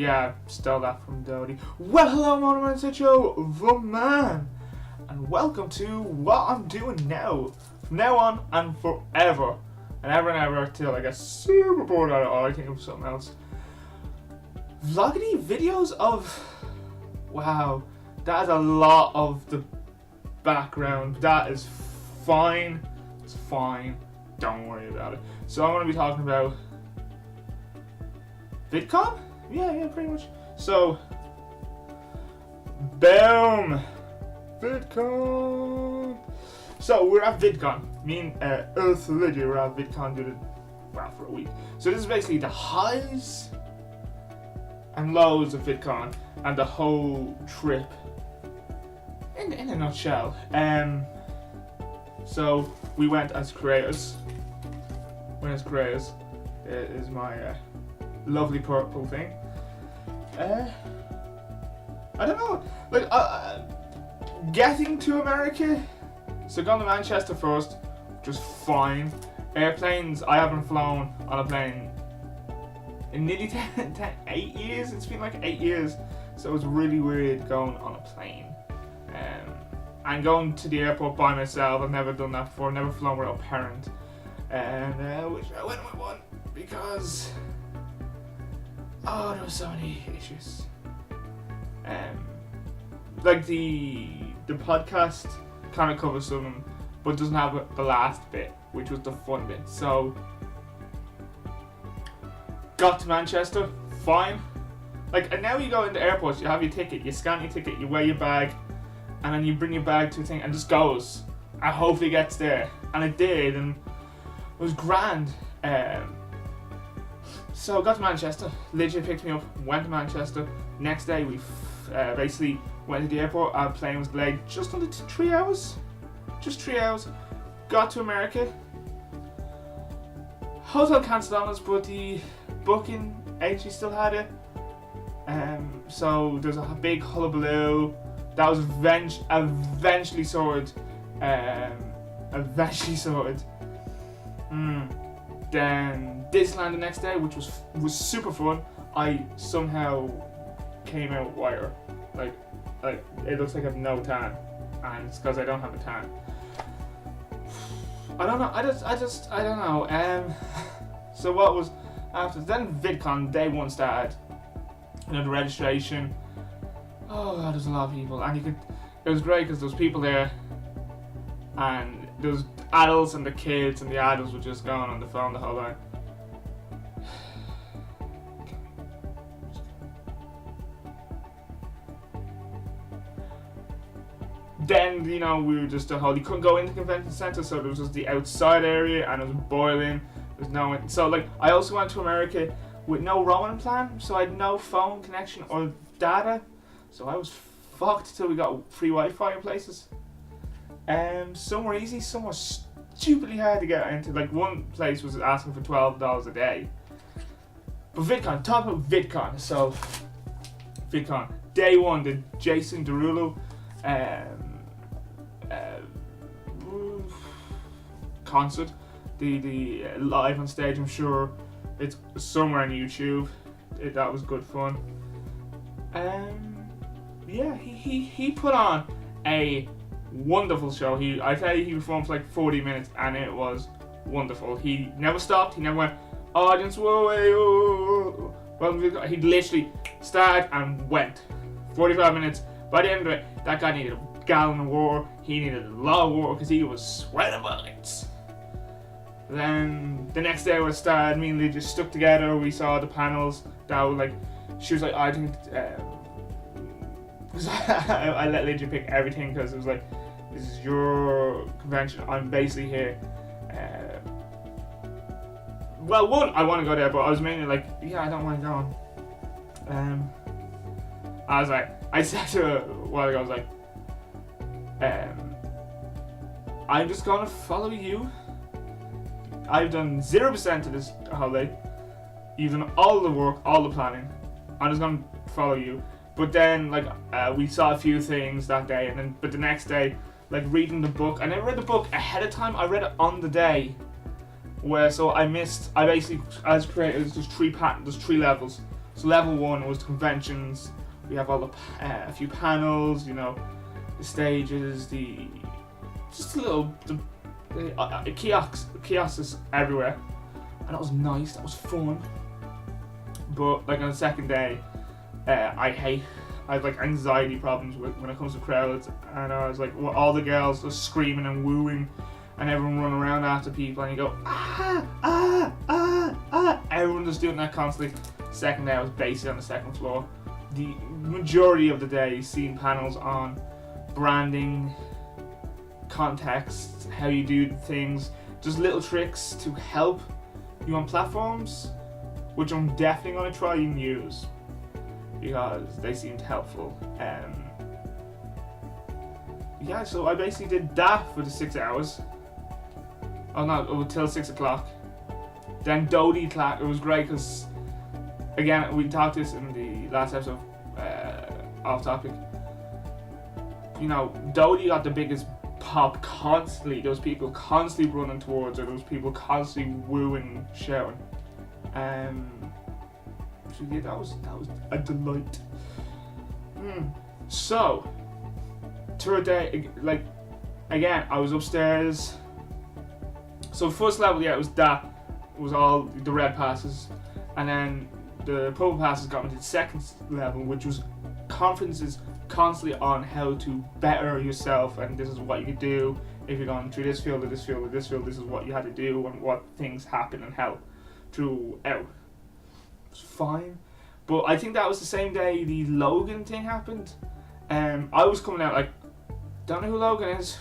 Yeah, stole that from Dodie. Well, hello, Monoman Sitcho, the man, and welcome to what I'm doing now. From now on and forever. And ever till I get super bored out of it, or I think of something else. Vloggity videos of... Wow, that is a lot of the background. That is fine. It's fine. Don't worry about it. So I'm going to be talking about Vidcon? Yeah, pretty much. So, boom! Vidcon! So, we're at Vidcon. Me and Earth Lydia were at Vidcon for a week. So this is basically the highs and lows of Vidcon and the whole trip in a nutshell. So we went as creators. Is my lovely purple thing. I don't know. Like getting to America. So gone to Manchester first, just fine. Airplanes. I haven't flown on a plane in nearly 8 years. It's been like 8 years. So it was really weird going on a plane. And going to the airport by myself. I've never done that before. I've never flown without a parent. And I wish I went with one because there were so many issues. Like the podcast kind of covers some of them, but doesn't have the last bit, which was the fun bit. So got to Manchester, fine. Like, and now you go into airports, you have your ticket, you scan your ticket, you wear your bag, and then you bring your bag to a thing and just goes, and hopefully it gets there. And it did, and it was grand. So got to Manchester, Lydia picked me up, went to Manchester. Next day we basically went to the airport. Our plane was delayed just under 3 hours. Just 3 hours. Got to America. Hotel cancelled on us, but the booking agency still had it. So there's a big hullabaloo. That was eventually sorted. Then Disneyland the next day, which was super fun. I somehow came out whiter. Like it looks like I have no tan, and it's because I don't have a tan. I don't know. I don't know. So what was after? Then Vidcon day one started. You know, the registration. Oh God, there's a lot of people, and it was great because there was people there, and there was adults and the kids, and the adults were just going on the phone the whole time. Then, you know, we were just you couldn't go into the convention center, so there was just the outside area, and it was boiling. There's no one. So, like, I also went to America with no roaming plan, so I had no phone connection or data. So I was fucked till we got free Wi-Fi in places. Some were easy, some were stupidly hard to get into. Like, one place was asking for $12 a day. But Vidcon, talk about Vidcon. So, Vidcon, day one, the Jason Derulo concert, the live on stage. I'm sure it's somewhere on YouTube. That was good fun. Yeah, he put on a wonderful show. I tell you, he performed for like 40 minutes, and it was wonderful. He never stopped. He never went, audience, whoa. Well, he literally started and went 45 minutes. By the end of it, that guy needed a gallon of water. He needed a lot of water because he was sweating bullets. Then the next day we started. Me and Lee just stuck together. We saw the panels. That was like, she was like, I think. Because I let Lydia pick everything because it was like, this is your convention. I'm basically here. Well, one, I want to go there, but I was mainly like, yeah, I don't want to go. I was like, I said to her a while ago, I was like, I'm just gonna follow you. I've done 0% of this holiday. You've done all the work, all the planning. I'm just gonna follow you. But then, like, we saw a few things that day, but the next day, like, reading the book. I never read the book ahead of time. I read it on the day. So I basically, as creators, there's 3 levels. So level 1 was the conventions. We have all a few panels, you know, the stages, just a little kiosks everywhere, and that was nice. That was fun. But like on the second day, I have like anxiety problems when it comes to crowds, and I was like, well, all the girls just screaming and wooing, and everyone running around after people, and you go everyone just doing that constantly. Second day I was basically on the second floor. The majority of the day seeing panels on branding, context, how you do things, just little tricks to help you on platforms, which I'm definitely going to try and use because they seemed helpful. Yeah, so I basically did that for the 6 hours. Oh no, until 6 o'clock. Then Dodie class, it was great because, again, we talked this in the last episode, off topic. You know, Dodie got the biggest pop constantly. There was people constantly running towards her. There was people constantly wooing, shouting. So yeah, that was a delight. So, tour day, like, again, I was upstairs. So first level, yeah, it was all the red passes, and then the purple passes got me to the second level, which was conferences constantly on how to better yourself, and this is what you could do if you're going through this field or this field or this field. This is what you had to do and what things happen and how throughout. It's fine, but I think that was the same day the Logan thing happened. I was coming out like, don't know who Logan is.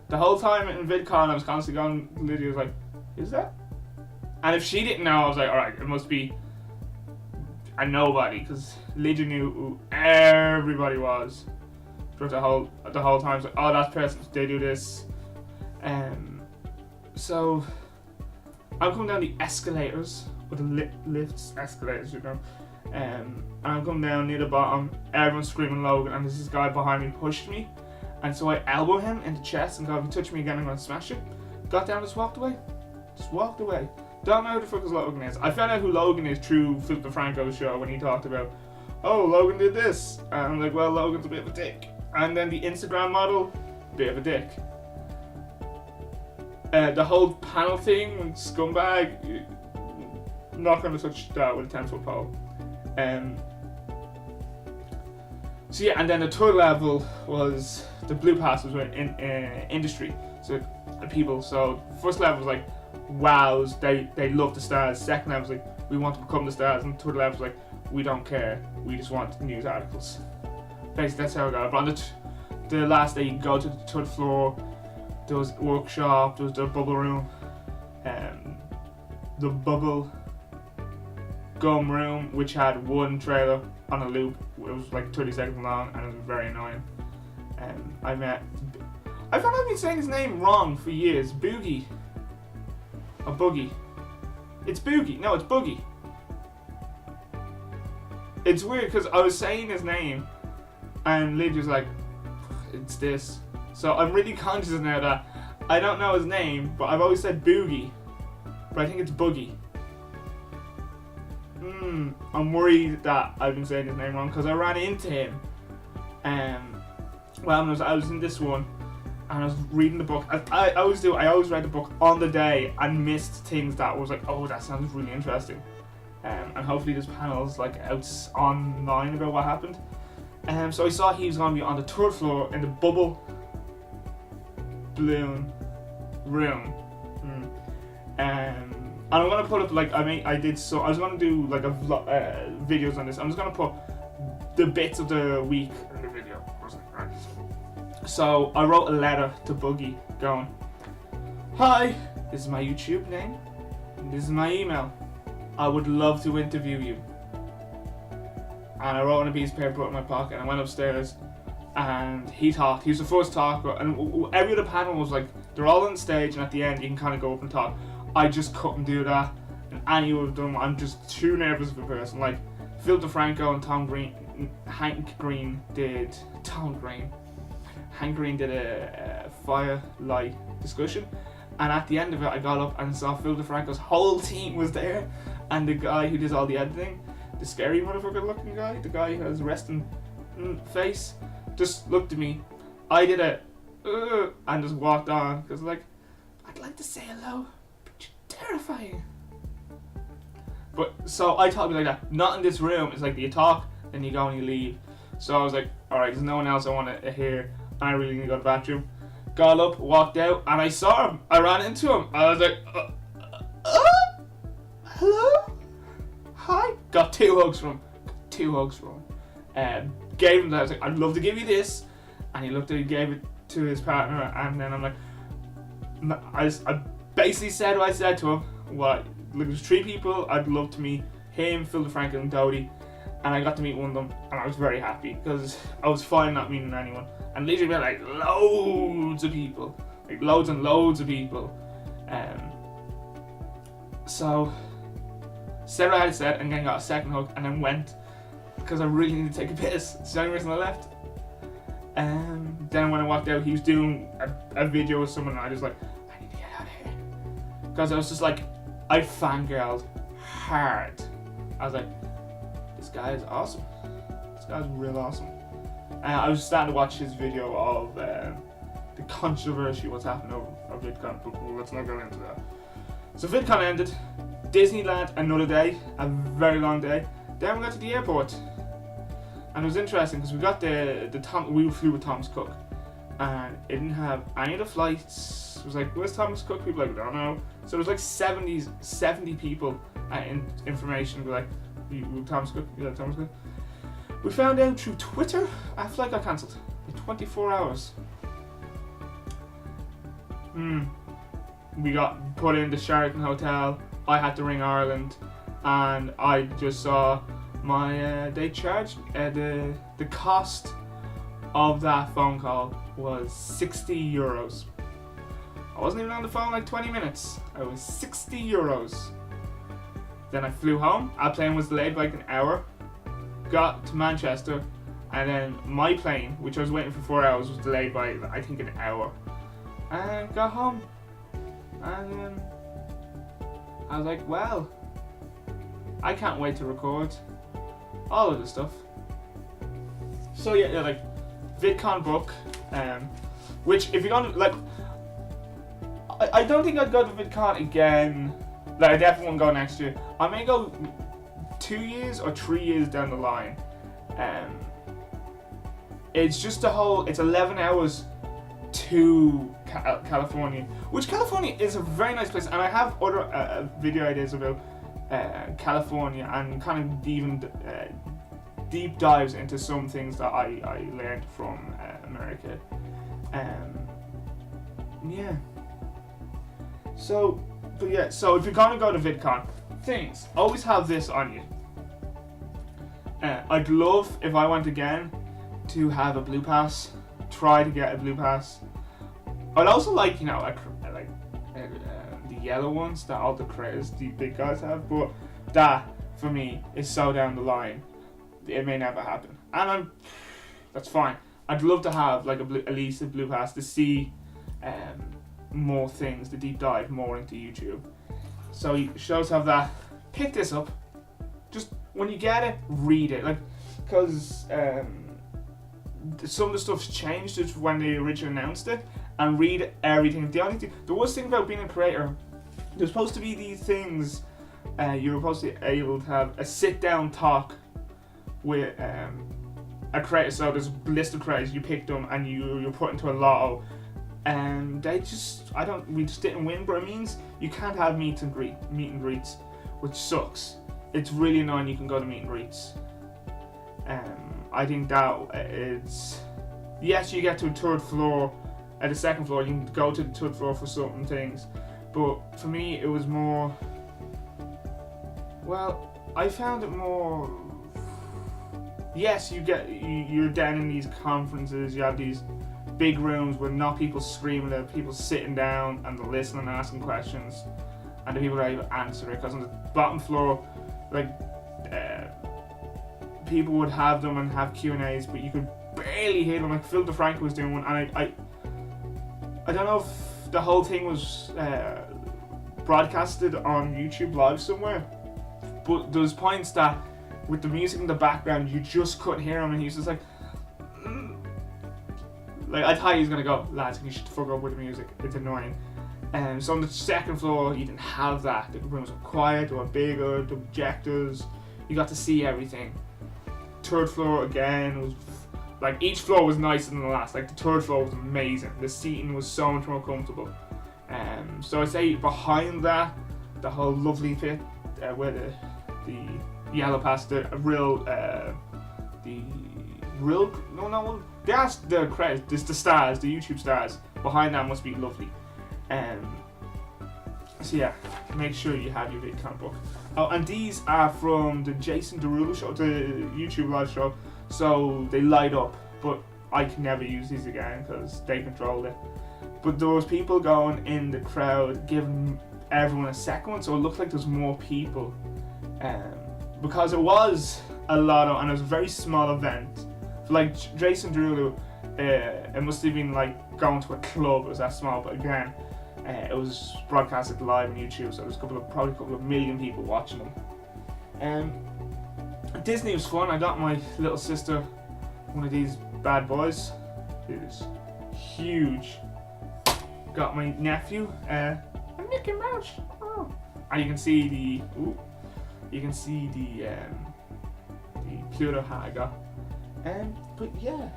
The whole time in VidCon, I was constantly going. Lydia was like, "Is that?" And if she didn't know, I was like, "All right, it must be a nobody," because Lydia knew who everybody was. For the whole time, it's like, "Oh, that person, they do this." So I'm coming down the escalators, or the lifts, escalators, you know. And I'm coming down near the bottom. Everyone's screaming Logan, and there's this guy behind me pushed me. And so I elbow him in the chest and go, if you touch me again, I'm going to smash it. Got down, just walked away. Don't know who the fuck Logan is. I found out who Logan is through Philip DeFranco's show when he talked about, oh, Logan did this. And I'm like, well, Logan's a bit of a dick. And then the Instagram model, bit of a dick. The whole panel thing, scumbag, not going to touch that with a 10-foot pole. So yeah, and then the third level was the blue passes were in industry, so the people. So first level was like, wows, they love the stars. Second level was like, we want to become the stars, and third level was like, we don't care, we just want news articles. Basically, that's how it got. But on the last day, you go to the third floor. There was workshop, there was the bubble room, the bubble gum room, which had one trailer on a loop. It was like 30 seconds long, and it was very annoying. I found I've been saying his name wrong for years. Boogie. Or Boogie. It's Boogie. No, it's Boogie. It's weird because I was saying his name, and Lydia's like, it's this. So I'm really conscious now that I don't know his name, but I've always said Boogie. But I think it's Boogie. I'm worried that I've been saying his name wrong because I ran into him. Well, I was in this one and I was reading the book. I always do. I always read the book on the day and missed things that was like, oh, that sounds really interesting. And hopefully there's panels like out online about what happened. So I saw he was going to be on the third floor in the bubble balloon room. And I'm gonna put up like I was gonna do like a vlog, videos on this. I'm just gonna put the bits of the week in the video. Right. So I wrote a letter to Boogie going, hi, this is my YouTube name, and this is my email. I would love to interview you. And I wrote on a piece of paper, put it in my pocket, and I went upstairs. And he talked. He was the first talker, and every other panel was like they're all on stage, and at the end you can kind of go up and talk. I just couldn't do that, and any of them, I'm just too nervous of a person. Like Phil DeFranco and Hank Green did a firelight discussion, and at the end of it, I got up and saw Phil DeFranco's whole team was there, and the guy who does all the editing. the scary motherfucker looking guy, the guy who has resting face, just looked at me. I did a and just walked on because like I'd like to say hello, but you're terrifying. But so I thought it'd be like that. Not in this room. It's like you talk, then you go and you leave. So I was like, all right, there's no one else I want to hear. I really need to go to the bathroom. Got up, walked out, and I saw him. I ran into him. I was like, hello, hi. Got 2 hugs from him. Gave him that. I was like, I'd love to give you this, and he looked at it, gave it to his partner, and then I'm like, I basically said what I said to him. What? Look, there's 3 people I'd love to meet. Him, Phil DeFranco, and Dodie. And I got to meet one of them, and I was very happy because I was fine not meeting anyone. And literally met like loads of people, like loads and loads of people. So said what I had said, and then got a second hug, and then went because I really needed to take a piss. It's the only reason I left. Then when I walked out, he was doing a video with someone, and I was like, I need to get out of here because I was just like, I fangirled hard. I was like, this guy is awesome. This guy's real awesome. I was starting to watch his video of the controversy what's happened over Vidcon, but let's not go into that. So Vidcon ended. Disneyland, another day, a very long day. Then we got to the airport, and it was interesting because we got we flew with Thomas Cook, and it didn't have any of the flights. It was like, where's Thomas Cook? People were like, I don't know. So there was like 70 people in information. We're like, you Thomas Cook? Yeah, Thomas Cook. We found out through Twitter our flight got cancelled in 24 hours. We got put in the Sheraton Hotel. I had to ring Ireland, and I just saw my they charged the cost of that phone call was €60. I wasn't even on the phone like 20 minutes. It was €60. Then I flew home. Our plane was delayed by like an hour. Got to Manchester, and then my plane, which I was waiting for 4 hours, was delayed by I think an hour. And got home, and I was like, well, I can't wait to record all of this stuff. So yeah, like VidCon book, which if you're gonna like, I don't think I'd go to VidCon again. Like I definitely won't go next year. I may go 2 years or 3 years down the line. It's just it's 11 hours to California, which California is a very nice place, and I have other video ideas about California and kind of even deep dives into some things that I learned from America. Yeah. So if you're gonna go to VidCon, things always have this on you. I'd love if I went again to have a blue pass. Try to get a blue pass. I'd also like the yellow ones that all the creators, the big guys have, but that for me is so down the line. It may never happen, and that's fine. I'd love to have like at least a blue pass to see more things, to deep dive more into YouTube. So shows have that. Pick this up. Just when you get it, read it, like because some of the stuff's changed when they originally announced it, and read everything. The worst thing about being a creator, there's supposed to be these things. You're supposed to be able to have a sit-down talk with a creator. So there's a list of creators, you pick them, and you're put into a lotto. And we just didn't win, but it means you can't have meet and greets, which sucks. It's really annoying. You can go to meet and greets. I think that it's yes, you get to a third floor. At the second floor, you can go to the third floor for certain things, but for me, it was more. Well, I found it more. Yes, you're down in these conferences. You have these big rooms with not people screaming, there are people sitting down and they're listening and asking questions, and the people are able to answer it. Because on the bottom floor, like people would have them and have Q&As, but you could barely hear them. Like Phil DeFranco was doing one, and I don't know if the whole thing was broadcasted on YouTube Live somewhere, but there's points that with the music in the background, you just couldn't hear him, and he was just like, like I thought he was gonna go, lads, you should fuck up with the music. It's annoying. So on the second floor, you didn't have that. The rooms were quiet, they were bigger, the projectors, you got to see everything. Third floor again was like each floor was nicer than the last. Like the third floor was amazing. The seating was so much more comfortable. So I'd say behind that, the whole lovely bit where the yellow past the credits, just the stars, the YouTube stars behind that must be lovely. So yeah, make sure you have your Vidcon book. Oh, and these are from the Jason Derulo show, the YouTube live show, so they light up, but I can never use these again because they controlled it. But there was people going in the crowd giving everyone a second one, so it looked like there's more people. Because it was a lot of, and it was a very small event. Like Jason Derulo, it must have been like going to a club. It was that small, but again, it was broadcasted live on YouTube, so there was probably a couple of million people watching them. Disney was fun. I got my little sister one of these bad boys. It is huge. Got my nephew a Mickey Mouse. Oh. And you can see the Pluto hat I got. But yeah,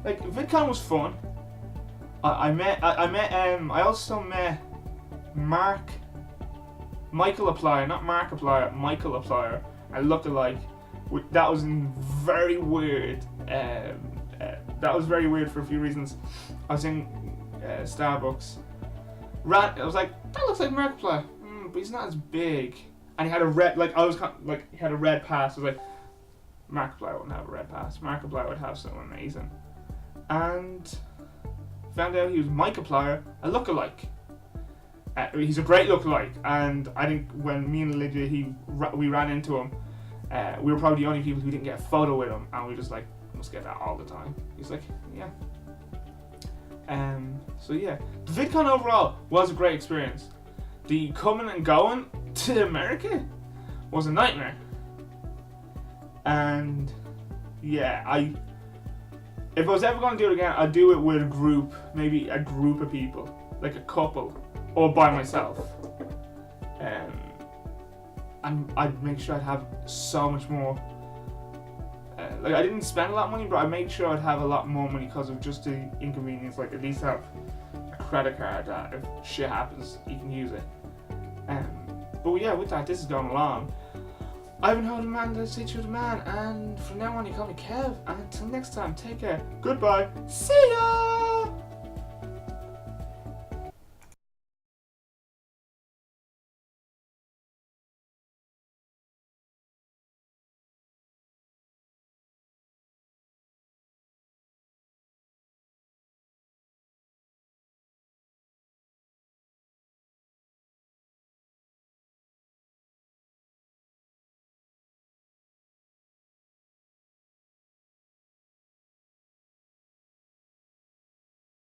like VidCon was fun. I also met Michael Applier, not Mark Applier, Michael Applier, a lookalike. That was very weird. That was very weird for a few reasons. I was in Starbucks. I was like, that looks like Mark Applier, but he's not as big. And he had a red, he had a red pass. I was like, Markiplier wouldn't have a red pass. Markiplier would have something amazing. And found out he was Mikeplier, a lookalike. He's a great lookalike. And I think when me and Lydia, we ran into him, we were probably the only people who didn't get a photo with him. And we were just like, must get that all the time. He's like, yeah. So yeah, the VidCon overall was a great experience. The coming and going to America was a nightmare. And yeah, if I was ever going to do it again, I'd do it with a group, maybe a group of people, like a couple, or by myself. And I'd make sure I'd have so much more. Like I didn't spend a lot of money, but I made sure I'd have a lot more money because of just the inconvenience. Like at least have a credit card that if shit happens, you can use it. But yeah, with that, this is going along. I've been holding man, let's say to the man, and from now on you call me Kev, and until next time, take care, goodbye, see ya!